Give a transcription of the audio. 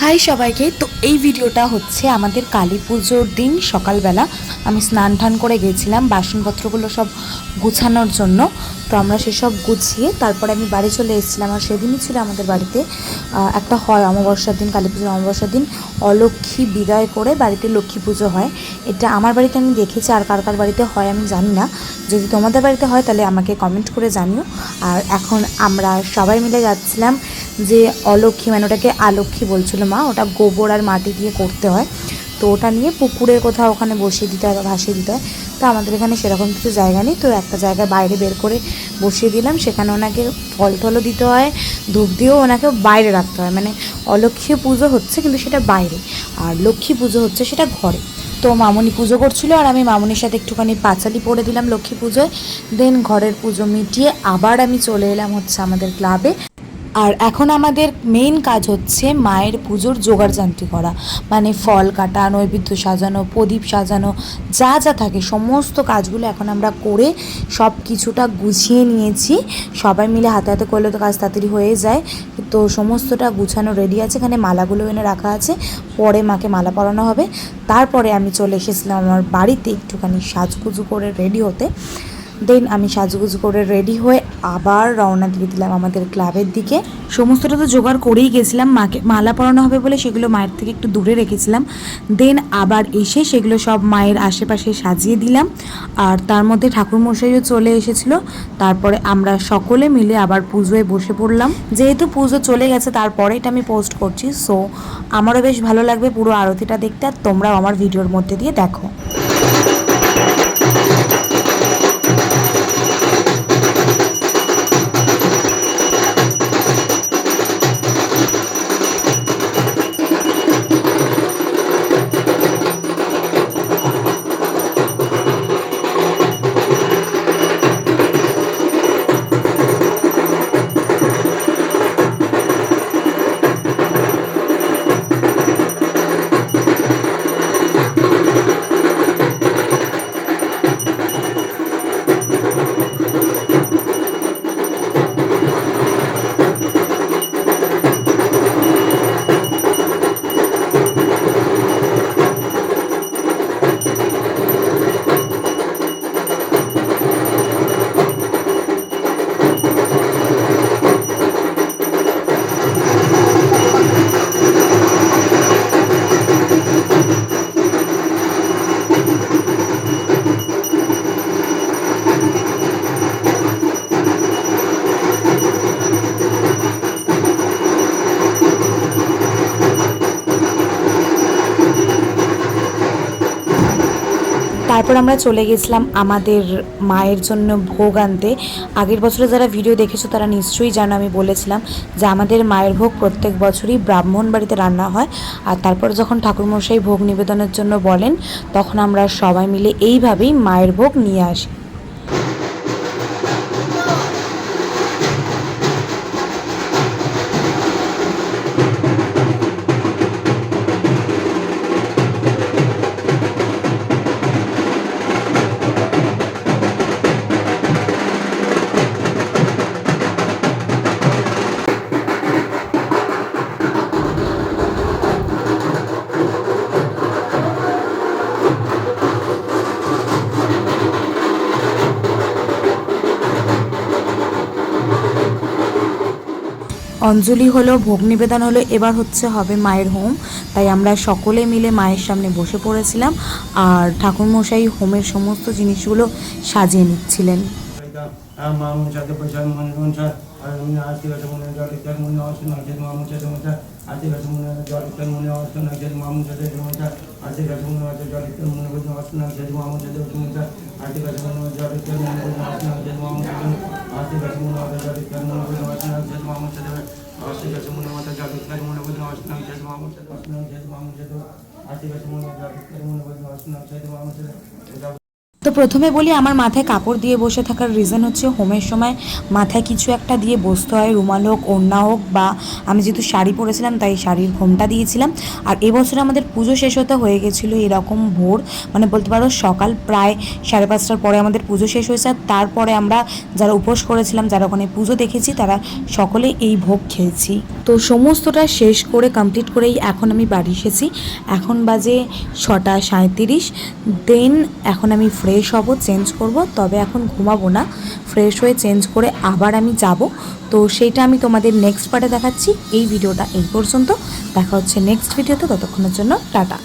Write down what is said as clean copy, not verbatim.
High সবাইকে। তো এই ভিডিওটা হচ্ছে আমাদের কালী পুজোর দিন সকালবেলা আমি স্নান টান করে গেছিলাম বাসনপত্রগুলো সব গুছানোর জন্য। তো আমরা সেসব গুছিয়ে তারপরে আমি বাড়ি চলে এসেছিলাম। আর সেদিনই ছিল আমাদের বাড়িতে একটা হয় অমাবস্যার দিন, কালী পুজোর অমাবস্যার দিন অলক্ষ্মী বিদায় করে বাড়িতে লক্ষ্মী পুজো হয়। এটা আমার বাড়িতে আমি দেখেছি, আর কার কার বাড়িতে হয় আমি জানি না। যদি তোমাদের বাড়িতে হয় তাহলে আমাকে কমেন্ট করে জানিও। আর এখন আমরা সবাই মিলে যাচ্ছিলাম যে অলক্ষ্মী, মানে ওটাকে আলক্ষ্মী বলছিল মা, ওটা গোবর আর মাটি দিয়ে করতে হয়। তো ওটা নিয়ে পুকুরের কোথাও ওখানে বসিয়ে দিতে হয় বা ভাসিয়ে দিতে হয়। তো আমাদের এখানে সেরকম কিছু জায়গা নেই, তো একটা জায়গায় বাইরে বের করে বসিয়ে দিলাম। সেখানে ওনাকে ফল টলও দিতে হয়, ধূপ দিয়েও ওনাকে বাইরে রাখতে হয়। মানে অলক্ষ্মী পুজো হচ্ছে কিন্তু সেটা বাইরে, আর লক্ষ্মী পুজো হচ্ছে সেটা ঘরে। তো মামুনি পুজো করছিল আর আমি মামুনির সাথে একটুখানি পাঁচালি পরে দিলাম লক্ষ্মী পুজোয়। দেন ঘরের পুজো মিটিয়ে আবার আমি চলে এলাম হচ্ছে আমাদের ক্লাবে। আর এখন আমাদের মেইন কাজ হচ্ছে মায়ের পুজোর জোগাড়যন্ত্রী করা, মানে ফল কাটা, নৈবেদ্য সাজানো, প্রদীপ সাজানো, যা যা থাকে সমস্ত কাজগুলো এখন আমরা করে সব কিছুটা গুছিয়ে নিয়েছি। সবাই মিলে হাতে হাতে করলে তো কাজ তাড়াতাড়ি হয়ে যায়। তো সমস্তটা গুছানো রেডি আছে, এখানে মালাগুলো এনে রাখা আছে, পরে মাকে মালা পরানো হবে। তারপরে আমি চলে এসেছিলাম আমার বাড়িতে একটুখানি সাজগুজু করে রেডি হতে। দেন আমি সাজুগুজু করে রেডি হয়ে আবার রওনা দিয়ে দিলাম আমাদের ক্লাবের দিকে। সমস্তটা তো জোগাড় করেই গেছিলাম, মাকে মালা পরানো হবে বলে সেগুলো মায়ের থেকে একটু দূরে রেখেছিলাম। দেন আবার এসে সেগুলো সব মায়ের আশেপাশে সাজিয়ে দিলাম। আর তার মধ্যে ঠাকুরমশাইও চলে এসেছিলো। তারপরে আমরা সকলে মিলে আবার পুজোয় বসে পড়লাম। যেহেতু পুজো চলে গেছে তারপরে এটা আমি পোস্ট করছি, সো আমারও বেশ ভালো লাগবে পুরো আরতিটা দেখতে, আর তোমরাও আমার ভিডিওর মধ্যে দিয়ে দেখো। তারপর আমরা চলে গেছিলাম আমাদের মায়ের জন্য ভোগ আনতে। আগের বছরে যারা ভিডিও দেখেছো তারা নিশ্চয়ই জানো, আমি বলেছিলাম যে আমাদের মায়ের ভোগ প্রত্যেক বছরই ব্রাহ্মণ বাড়িতে রান্না হয়। আর তারপর যখন ঠাকুরমশাই ভোগ নিবেদনের জন্য বলেন তখন আমরা সবাই মিলে এইভাবেই মায়ের ভোগ নিয়ে আসি। অঞ্জলি হলো, ভোগ নিবেদন হলো, এবার হবে মায়ের হোম। তাই আমরা সকলে মিলে মায়ের সামনে বসে পড়েছিলাম আর ঠাকুরমশাই হোমের সমস্ত জিনিসগুলো সাজিয়ে নিচ্ছিলেন। তো প্রথমে বলি, আমার মাথায় কাপড় দিয়ে বসে থাকার রিজন হচ্ছে হোমের সময় মাথায় কিছু একটা দিয়ে বসতে হয়, রুমাল হোক, ওড়না হোক, বা আমি যেহেতু শাড়ি পরেছিলাম তাই শাড়ির ঘোমটা দিয়েছিলাম। আর এবছরে আমাদের পুজো শেষ হতে হয়ে গেছিলো এরকম ভোর, মানে বলতে পারো সকাল প্রায় 5:30টার পরে আমাদের পুজো শেষ হয়েছে। আর তারপরে আমরা যারা উপোস করেছিলাম, যারা ওখানে পুজো দেখেছি, তারা সকলে এই ভোগ খেয়েছি। তো সমস্তটা শেষ করে কমপ্লিট করেই এখন আমি বাড়ি এসেছি। এখন বাজে 6:37। দেন এখন আমি ফ্রেশ হব, চেঞ্জ করব, তবে এখন ঘুমাবো না। ফ্রেশ হয়ে চেঞ্জ করে আবার আমি যাব। তো সেইটা আমি তোমাদের নেক্সট পার্টে দেখাচ্ছি। এই ভিডিওটা এই পর্যন্ত, দেখা হচ্ছে নেক্সট ভিডিওতে। ততক্ষণের জন্য টাটা।